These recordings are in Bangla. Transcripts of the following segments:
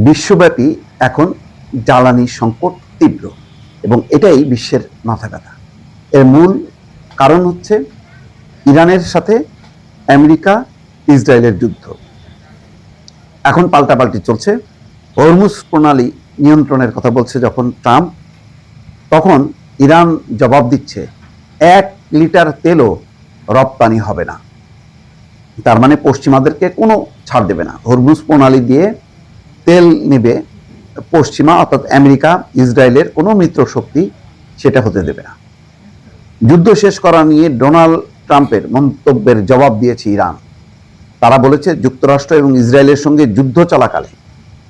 বিশ্বব্যাপী এখন জ্বালানি সংকট তীব্র এবং এটাই বিশ্বের মাথা ব্যথা। এর মূল কারণ হচ্ছে ইরানের সাথে আমেরিকা ইসরায়েলের যুদ্ধ। এখন পাল্টাপাল্টি চলছে। হরমুজ প্রণালী নিয়ন্ত্রণের কথা বলছে যখন ট্রাম্প, তখন ইরান জবাব দিচ্ছে 1 লিটার তেলও রপ্তানি হবে না। তার মানে পশ্চিমাদেরকে কোনো ছাড় দেবে না। হরমুজ প্রণালী দিয়ে তেল নেবে পশ্চিমা, অর্থাৎ আমেরিকা ইসরায়েলের কোনো মিত্র শক্তি সেটা হতে দেবে না। যুদ্ধ শেষ করা নিয়ে ডোনাল্ড ট্রাম্পের মন্তব্যের জবাব দিয়েছে ইরান। তারা বলেছে যুক্তরাষ্ট্র এবং ইসরায়েলের সঙ্গে যুদ্ধ চলাকালে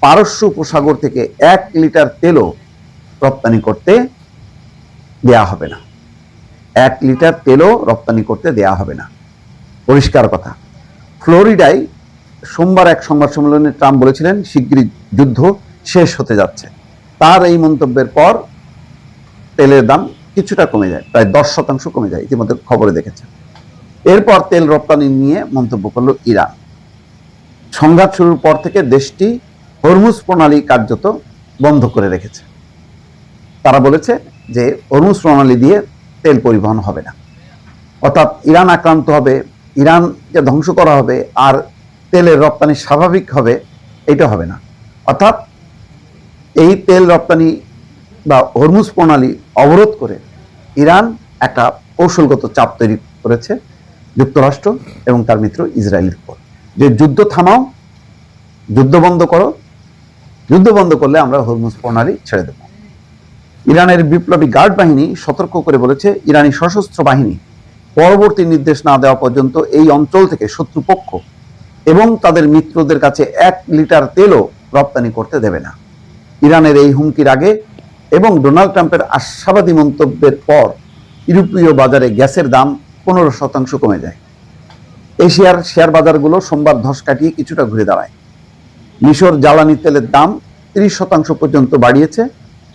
পারস্য উপসাগর থেকে 1 লিটার তেলও রপ্তানি করতে দেয়া হবে না। 1 লিটার তেলও রপ্তানি করতে দেয়া হবে না, পরিষ্কার কথা। ফ্লোরিডায় সোমবার এক সংবাদ সম্মেলনে ট্রাম্প বলেছিলেন শিগগিরই যুদ্ধ শেষ হতে যাচ্ছে। তার এই মন্তব্যের পর তেলের দাম কিছুটা কমে যায়, প্রায় 10% কমে যায়, ইতিমধ্যে খবরে দেখেছেন। এরপর তেল রপ্তানি নিয়ে মন্তব্য করল ইরান। সংঘাত শুরুর পর থেকে দেশটি হরমুজ প্রণালী কার্যত বন্ধ করে রেখেছে। তারা বলেছে যে হরমুজ প্রণালী দিয়ে তেল পরিবহন হবে না, অর্থাৎ ইরান আক্রান্ত হবে, ইরানকে ধ্বংস করা হবে, আর তেলের রপ্তানি স্বাভাবিক হবে, এটা হবে না। অর্থাৎ এই তেল রপ্তানি বা হরমুজ প্রণালী অবরোধ করে ইরান একটা কৌশলগত চাপ তৈরি করেছে যুক্তরাষ্ট্র এবং তার মিত্র ইসরায়েলের উপর, যে যুদ্ধ থামাও, যুদ্ধ বন্ধ করো, যুদ্ধ বন্ধ করলে আমরা হরমুজ প্রণালী ছেড়ে দেব। ইরানের বিপ্লবী গার্ড বাহিনী সতর্ক করে বলেছে ইরানি সশস্ত্র বাহিনী পরবর্তী নির্দেশ না দেওয়া পর্যন্ত এই অঞ্চল থেকে শত্রুপক্ষ এবং তাদের মিত্রদের কাছে 1 লিটার তেলও রপ্তানি করতে দেবে না। ইরানের এই হুমকির আগে এবং ডোনাল্ড ট্রাম্পের আশাবাদী মন্তব্যের পর ইউরোপীয় বাজারে গ্যাসের দাম 15% কমে যায়। এশিয়ার শেয়ার বাজারগুলো সোমবার ধস কাটিয়ে কিছুটা ঘুরে দাঁড়ায়। মিশর জ্বালানি তেলের দাম 30% পর্যন্ত বাড়িয়েছে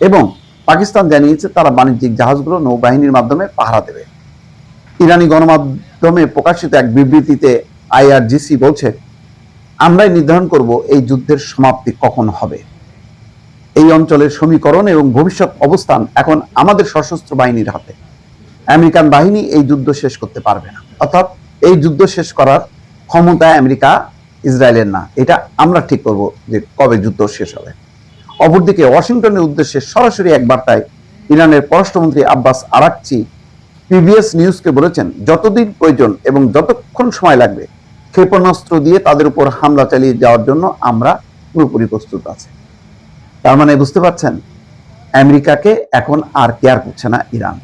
এবং পাকিস্তান জানিয়েছে তারা বাণিজ্যিক জাহাজগুলো নৌবাহিনীর মাধ্যমে পাহারা দেবে। ইরানি গণমাধ্যমে প্রকাশিত এক বিবৃতিতে IRGC বলছে, আমরাই নির্ধারণ করব এই যুদ্ধের সমাপ্তি কখন হবে। এই অঞ্চলের সমীকরণ এবং ভবিষ্যৎ অবস্থান এখন আমাদের সশস্ত্র বাহিনীর হাতে। আমেরিকান বাহিনী এই যুদ্ধ শেষ করতে পারবে না, অর্থাৎ এই যুদ্ধ শেষ করার ক্ষমতা আমেরিকা ইসরায়েলের না। এটা আমরা ঠিক করব যে কবে যুদ্ধ শেষ হবে। অপরদিকে ওয়াশিংটনের উদ্দেশ্যে সরাসরি এক বার্তায় ইরানের পররাষ্ট্রমন্ত্রী আব্বাস আরাকচি PBS নিউজকে বলেছেন, যতদিন প্রয়োজন এবং যতক্ষণ সময় লাগবে ক্ষেপণাস্ত্র দিয়ে তাদের উপর হামলা চালিয়ে যাওয়ার জন্য আমরা পুরোপুরি প্রস্তুত আছি। তার মানে বুঝতে পারছেন, আমেরিকাকে এখন আর কেয়ার করছে না ইরান।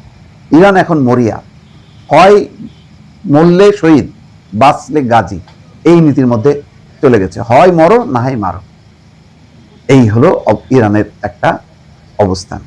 ইরান এখন মরিয়া, হয় মরলে শহীদ, বাঁচলে গাজী, এই নীতির মধ্যে চলে গেছে। হয় মরো না হয় মারো, এই হলো ইরানের একটা অবস্থান।